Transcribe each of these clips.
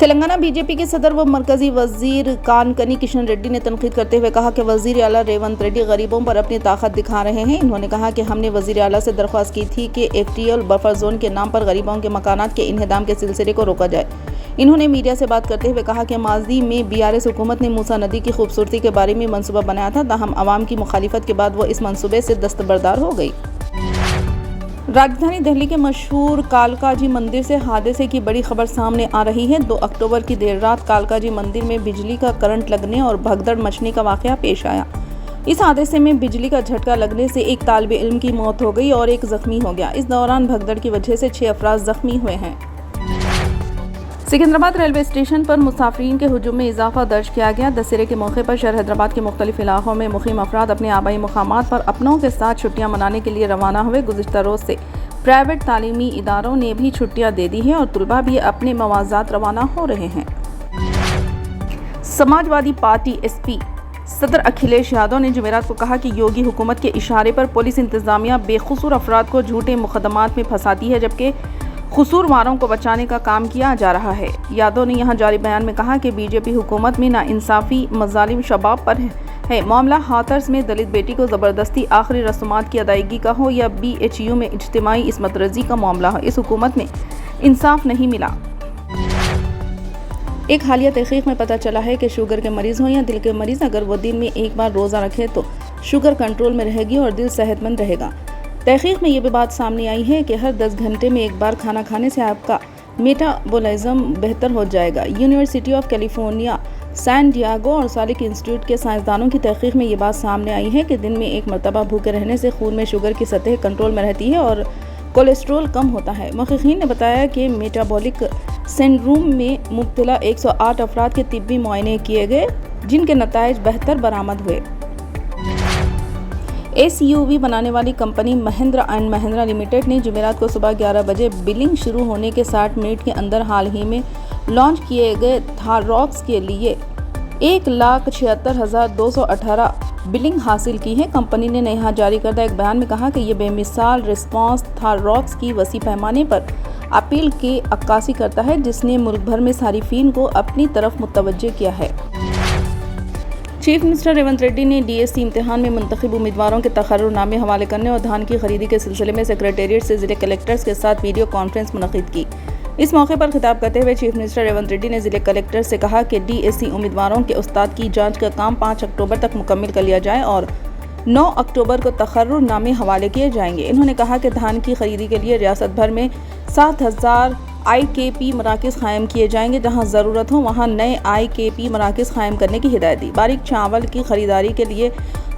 Telangana BJP के सदर व मरकजी वजीर कानकनी किशन रेड्डी ने तनकीद करते हुए कहा कि वजीर आला रेवंत रेड्डी गरीबों पर अपनी ताकत दिखा रहे हैं। इन्होंने कहा कि हमने वजीर आला से दरख्वास्त की थी कि एफटीएल बफर जोन के नाम पर गरीबों के मकानात के इन्हदाम के सिलसिले को रोका जाए। इन्होंने मीडिया से बात करते हुए कहा कि माजी में बीआरएस हुकूमत ने मूसा नदी की खूबसूरती के बारे में मनसूबा बनाया था, ताहम अवाम की मुखालिफत के बाद वो इस मनसूबे से दस्तबरदार हो गई। राजधानी दिल्ली के मशहूर कालकाजी मंदिर से हादसे की बड़ी खबर सामने आ रही है। 2 अक्टूबर की देर रात कालकाजी मंदिर में बिजली का करंट लगने और भगदड़ मचने का वाकया पेश आया। इस हादसे में बिजली का झटका लगने से एक तालिबे इल्म की मौत हो गई और एक जख्मी हो गया। इस दौरान भगदड़ की वजह से 6 अफराद जख्मी हुए हैं। सिकंदराबाद रेलवे स्टेशन पर मुसाफिरीन के हुजूम में इजाफा दर्ज किया गया। दशहरे के मौके पर शहर हैदराबाद के मुख्तलिफ इलाकों में मुकीम अफराद अपने आबाई मुकामात पर अपनों के साथ छुट्टियां मनाने के लिए रवाना हुए। गुज़िश्ता रोज से प्राइवेट तालीमी इदारों ने भी छुट्टियां दे दी हैं और तुलबा भी अपने मवाज़ात रवाना हो रहे हैं। समाजवादी पार्टी एसपी सदर अखिलेश यादव ने जुमेरात को कहा कि योगी हुकूमत के इशारे पर पुलिस इंतजामिया बेकसूर अफराद को झूठे मुकदमात में फंसाती है, जबकि कसूरवारों को बचाने का काम किया जा रहा है। यादव ने यहां जारी बयान में कहा कि बीजेपी हुकूमत में नाइंसाफ़ी मज़ालिम शबाब पर है। मामला हाथरस में दलित बेटी को ज़बरदस्ती आखिरी रस्मात की अदायगी का हो या BHU में इज्तिमाई इस्मत रज़ी का मामला हो, इस हुकूमत में इंसाफ नहीं मिला। एक हालिया तहकीक में पता चला है कि शुगर के मरीज़ हों या दिल के मरीज़, अगर वो दिन में एक बार रोज़ा रखें तो शुगर कंट्रोल में रहेगी और दिल सेहतमंद रहेगा। तहकीक में ये भी बात सामने आई है कि हर 10 घंटे में एक बार खाना खाने से आपका मेटाबॉलिज्म बेहतर हो जाएगा। University of California San Diego और सालिक इंस्टीट्यूट के साइंसदानों की तहकीक में ये बात सामने आई है कि दिन में एक मरतबा भूखे रहने से खून में शुगर की सतह कंट्रोल में रहती है और कोलेस्ट्रोल कम होता है। मुहक्किकीन ने बताया कि मेटाबॉलिक सिंड्रोम में मुब्तला 108 अफराद के तिब्बी मुआयने किए गए, जिनके नताइज बेहतर बरामद हुए। SUV बनाने वाली company Mahindra and Mahindra limited ने जुमेरात को सुबह 11 बजे बिलिंग शुरू होने के 60 मिनट के अंदर हाल ही में लॉन्च किए गए थार रॉक्स के लिए 1,76,218 बिलिंग हासिल की है। कंपनी ने यहाँ जारी करदा एक बयान में कहा कि ये बेमिसाल रिस्पांस थार रॉक्स की वसी पैमाने पर अपील की अक्कासी करता है, जिसने मुल्क भर में सारिफीन को अपनी तरफ मुतवज्जे किया है। चीफ मिनिस्टर रेवंत रेड्डी ने DSC इम्तिहान में मुंतखब उम्मीदवारों के तकर्रुरनामे हवाले करने और धान की खरीदी के सिलसिले में सेक्रेटेरिएट से ज़िले कलेक्टर्स के साथ वीडियो कॉन्फ्रेंस मुनक़िद की। इस मौके पर खिताब करते हुए चीफ मिनिस्टर रेवंत रेड्डी ने ज़िले कलेक्टर से कहा कि DSC उम्मीदवारों के उस्ताद की जांच का काम 5 अक्टूबर तक मुकम्मल कर लिया जाए और 9 अक्टूबर को तकर्रुरनामे हवाले किए जाएंगे। इन्होंने कहा कि धान की खरीदी के लिए रियासत भर में 7,000 IKP मराकज़ कायम किए जाएंगे। जहां ज़रूरत हो वहां नए IKP मराकज़ कायम करने की हिदायत दी। बारीक चावल की खरीदारी के लिए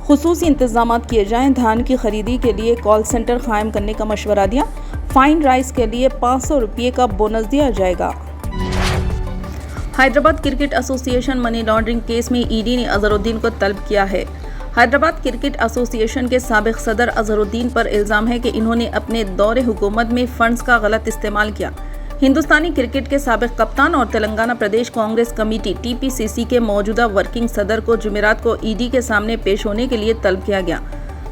खुसूसी इंतजाम किए जाएं। धान की खरीदी के लिए कॉल सेंटर कायम करने का मशवरा दिया। फाइन राइस के लिए 500 रुपये का बोनस दिया जाएगा। Hyderabad cricket association money laundering case में ED ने अजहरुद्दीन को तलब किया है। हैदराबाद क्रिकेट एसोसिएशन के साबिक सदर अजहरुद्दीन पर इल्ज़ाम है कि इन्होंने अपने दौरे हुकूमत में फंड्स का गलत इस्तेमाल किया। हिंदुस्तानी क्रिकेट के साबिक कप्तान और तेलंगाना प्रदेश कांग्रेस कमेटी TPCC के मौजूदा वर्किंग सदर को जुमेरात को ED के सामने पेश होने के लिए तलब किया गया।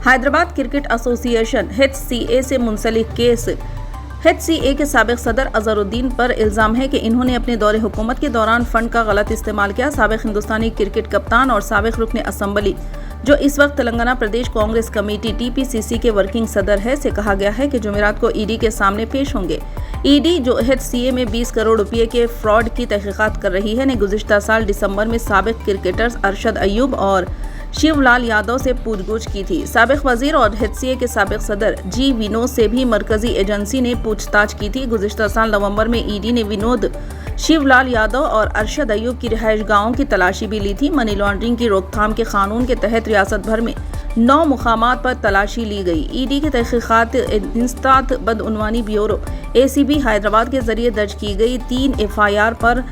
हैदराबाद क्रिकेट एसोसिएशन HCA से मुंसलिक केस HCA के साबिक सदर अजहरुद्दीन पर इल्ज़ाम है कि इन्होंने अपने दौरे हुकूमत के दौरान फंड का गलत इस्तेमाल किया। साबिक हिंदुस्तानी क्रिकेट कप्तान और साबिक रुकन असम्बली जो इस वक्त तेलंगाना प्रदेश कांग्रेस कमेटी TPCC के वर्किंग सदर है से कहा गया है कि जुमेरात को ED के सामने पेश होंगे। ED जो HCA में 20 करोड़ रुपए के फ्रॉड की तहकीकात कर रही है ने गुज़िश्ता साल दिसंबर में साबिक क्रिकेटर्स अरशद अयूब और शिवलाल यादव से पूछगछ की थी। साबिक वजीर और HCA के साबिक सदर G विनोद से भी मरकजी एजेंसी ने पूछताछ की थी। गुज़िश्ता साल नवंबर में ED ने विनोद, शिवलाल यादव और अरशद अयूब की रिहाइश गाहों की तलाशी भी ली थी। मनी लॉन्ड्रिंग की रोकथाम के कानून के तहत रियासत भर में 9 मुकामात पर तलाशी ली गई। ED की तहकीकात इंस्तात बदउनवानी ब्यूरो ACB हैदराबाद के जरिए दर्ज की गई 3 FIR पर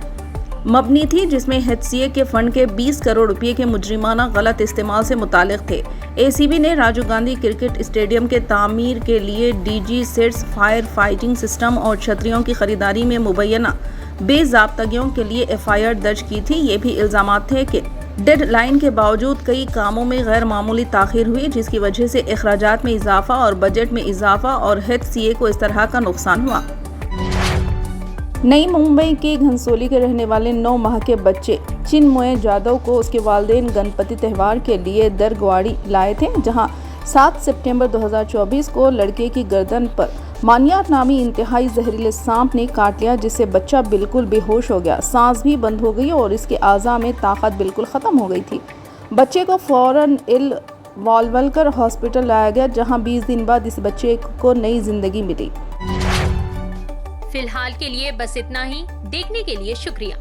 मबनी थी, जिसमें HCA के फंड के 20 करोड़ रुपए के मुजरिमाना गलत इस्तेमाल से मुतालिक थे। ACB ने राजीव गांधी क्रिकेट स्टेडियम के तामीर के लिए DG sets, fire fighting system और छतरियों की खरीदारी में मुबैना बेज़ाब्तगियों के लिए FIR दर्ज की थी। ये भी इल्ज़ामात थे कि डेडलाइन के बावजूद कई कामों में गैर मामूली ताख़ीर हुई, जिसकी वजह से अखराजात में इजाफा और बजट में इजाफा और HCA को इस तरह का नुकसान हुआ। नई मुंबई के घनसोली के रहने वाले 9 माह के बच्चे चिन्मय जाधव को उसके वालिदैन गणपति त्यौहार के लिए दरगवाड़ी लाए थे, जहां 7 सितंबर 2024 को लड़के की गर्दन पर मानियार नामी इंतहाई जहरीले सांप ने काट लिया, जिससे बच्चा बिल्कुल बेहोश हो गया, सांस भी बंद हो गई और इसके आज़ा में ताकत बिल्कुल ख़त्म हो गई थी। बच्चे को फौरन इल वालवलकर हॉस्पिटल लाया गया, जहां 20 दिन बाद इस बच्चे को नई जिंदगी मिली। फिलहाल के लिए बस इतना ही। देखने के लिए शुक्रिया।